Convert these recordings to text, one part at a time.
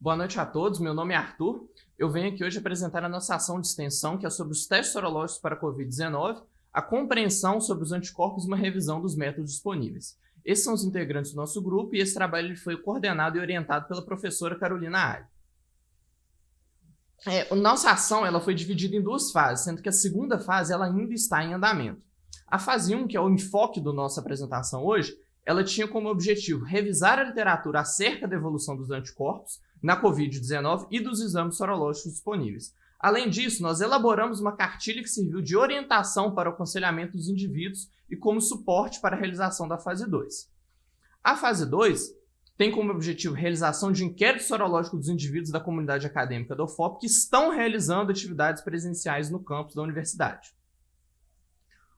Boa noite a todos, meu nome é Arthur. Eu venho aqui hoje apresentar a nossa ação de extensão, que é sobre os testes sorológicos para a Covid-19, a compreensão sobre os anticorpos e uma revisão dos métodos disponíveis. Esses são os integrantes do nosso grupo e esse trabalho foi coordenado e orientado pela professora Carolina Ari. Nossa ação foi dividida em duas fases, sendo que a segunda fase ela ainda está em andamento. A fase 1, que é o enfoque da nossa apresentação hoje, ela tinha como objetivo revisar a literatura acerca da evolução dos anticorpos na Covid-19 e dos exames sorológicos disponíveis. Além disso, nós elaboramos uma cartilha que serviu de orientação para o aconselhamento dos indivíduos e como suporte para a realização da fase 2. A fase 2 tem como objetivo a realização de inquérito sorológico dos indivíduos da comunidade acadêmica da UFOP que estão realizando atividades presenciais no campus da universidade.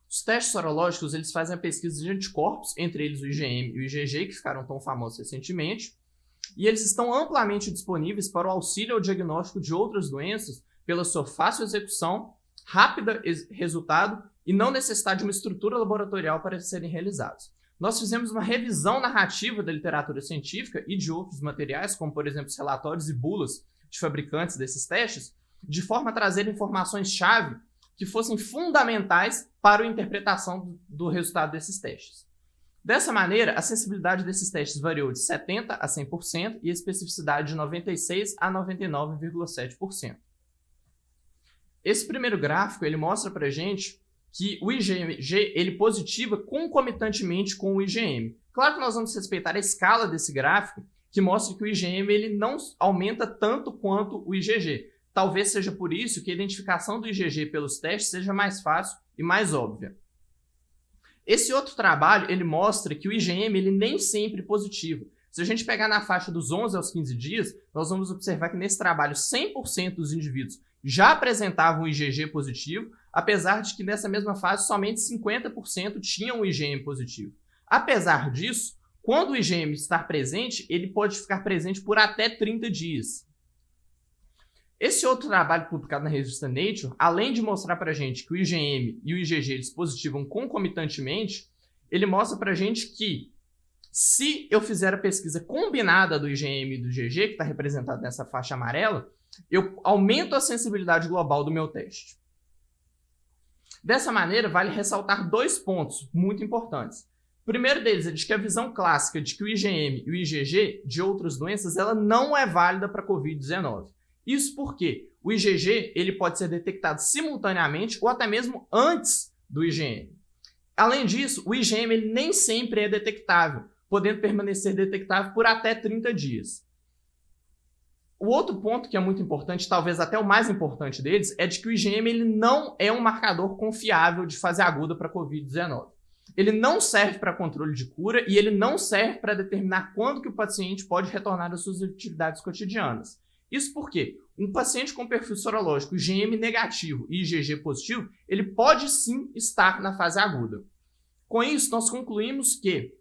Os testes sorológicos eles fazem a pesquisa de anticorpos, entre eles o IgM e o IgG, que ficaram tão famosos recentemente, e eles estão amplamente disponíveis para o auxílio ao diagnóstico de outras doenças pela sua fácil execução, rápida resultado e não necessidade de uma estrutura laboratorial para serem realizados. Nós fizemos uma revisão narrativa da literatura científica e de outros materiais, como por exemplo os relatórios e bulas de fabricantes desses testes, de forma a trazer informações-chave que fossem fundamentais para a interpretação do resultado desses testes. Dessa maneira, a sensibilidade desses testes variou de 70% a 100% e a especificidade de 96% a 99,7%. Esse primeiro gráfico ele mostra para a gente que o IgG ele positiva concomitantemente com o IgM. Claro que nós vamos respeitar a escala desse gráfico, que mostra que o IgM ele não aumenta tanto quanto o IgG. Talvez seja por isso que a identificação do IgG pelos testes seja mais fácil e mais óbvia. Esse outro trabalho ele mostra que o IgM ele nem sempre é positivo. Se a gente pegar na faixa dos 11 aos 15 dias, nós vamos observar que nesse trabalho 100% dos indivíduos já apresentavam o IgG positivo, apesar de que nessa mesma fase somente 50% tinham o IgM positivo. Apesar disso, quando o IgM está presente, ele pode ficar presente por até 30 dias. Esse outro trabalho publicado na revista Nature, além de mostrar para a gente que o IgM e o IgG eles positivam concomitantemente, ele mostra para a gente que se eu fizer a pesquisa combinada do IgM e do IgG, que está representado nessa faixa amarela, eu aumento a sensibilidade global do meu teste. Dessa maneira, vale ressaltar dois pontos muito importantes. O primeiro deles é de que a visão clássica de que o IgM e o IgG de outras doenças ela não é válida para a Covid-19. Isso porque o IgG ele pode ser detectado simultaneamente ou até mesmo antes do IgM. Além disso, o IgM ele nem sempre é detectável, podendo permanecer detectável por até 30 dias. O outro ponto que é muito importante, talvez até o mais importante deles, é de que o IgM ele não é um marcador confiável de fase aguda para a Covid-19. Ele não serve para controle de cura e ele não serve para determinar quando que o paciente pode retornar às suas atividades cotidianas. Isso porque um paciente com perfil sorológico IgM negativo e IgG positivo, ele pode sim estar na fase aguda. Com isso, nós concluímos que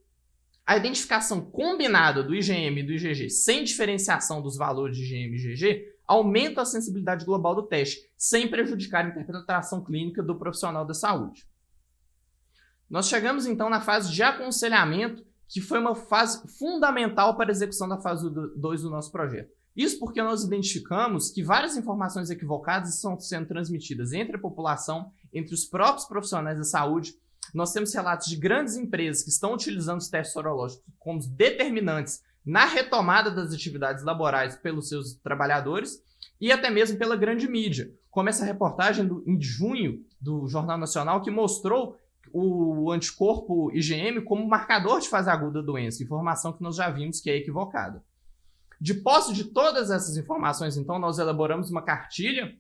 a identificação combinada do IgM e do IgG sem diferenciação dos valores de IgM e IgG aumenta a sensibilidade global do teste, sem prejudicar a interpretação clínica do profissional da saúde. Nós chegamos então na fase de aconselhamento, que foi uma fase fundamental para a execução da fase 2 do nosso projeto. Isso porque nós identificamos que várias informações equivocadas estão sendo transmitidas entre a população, entre os próprios profissionais da saúde. Nós temos relatos de grandes empresas que estão utilizando os testes sorológicos como determinantes na retomada das atividades laborais pelos seus trabalhadores e até mesmo pela grande mídia, como essa reportagem em junho do Jornal Nacional que mostrou o anticorpo IgM como marcador de fase aguda da doença, informação que nós já vimos que é equivocada. De posse de todas essas informações, então, nós elaboramos uma cartilha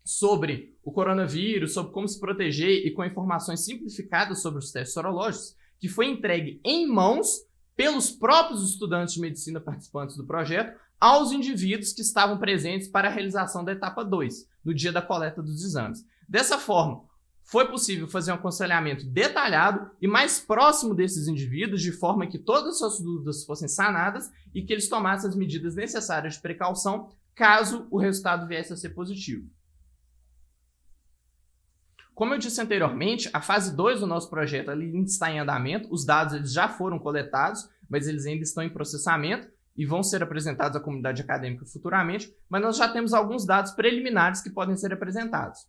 sobre o coronavírus, sobre como se proteger e com informações simplificadas sobre os testes sorológicos, que foi entregue em mãos pelos próprios estudantes de medicina participantes do projeto aos indivíduos que estavam presentes para a realização da etapa 2, no dia da coleta dos exames. Dessa forma, foi possível fazer um aconselhamento detalhado e mais próximo desses indivíduos, de forma que todas as suas dúvidas fossem sanadas e que eles tomassem as medidas necessárias de precaução caso o resultado viesse a ser positivo. Como eu disse anteriormente, a fase 2 do nosso projeto ainda está em andamento, os dados eles já foram coletados, mas eles ainda estão em processamento e vão ser apresentados à comunidade acadêmica futuramente, mas nós já temos alguns dados preliminares que podem ser apresentados.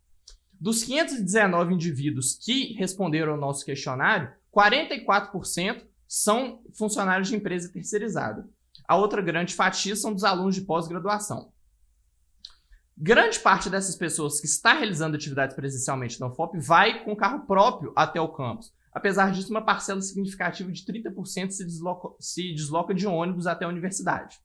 Dos 519 indivíduos que responderam ao nosso questionário, 44% são funcionários de empresa terceirizada. A outra grande fatia são dos alunos de pós-graduação. Grande parte dessas pessoas que está realizando atividades presencialmente na UFOP vai com carro próprio até o campus. Apesar disso, uma parcela significativa de 30% se desloca de ônibus até a universidade.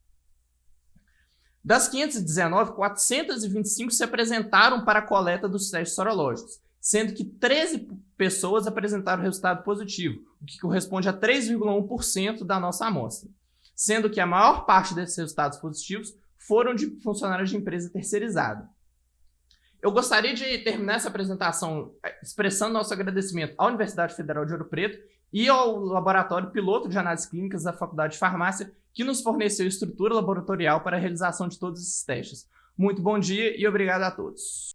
Das 519, 425 se apresentaram para a coleta dos testes sorológicos, sendo que 13 pessoas apresentaram resultado positivo, o que corresponde a 3,1% da nossa amostra, sendo que a maior parte desses resultados positivos foram de funcionários de empresa terceirizada. Eu gostaria de terminar essa apresentação expressando nosso agradecimento à Universidade Federal de Ouro Preto e ao Laboratório Piloto de Análises Clínicas da Faculdade de Farmácia, que nos forneceu estrutura laboratorial para a realização de todos esses testes. Muito bom dia e obrigado a todos.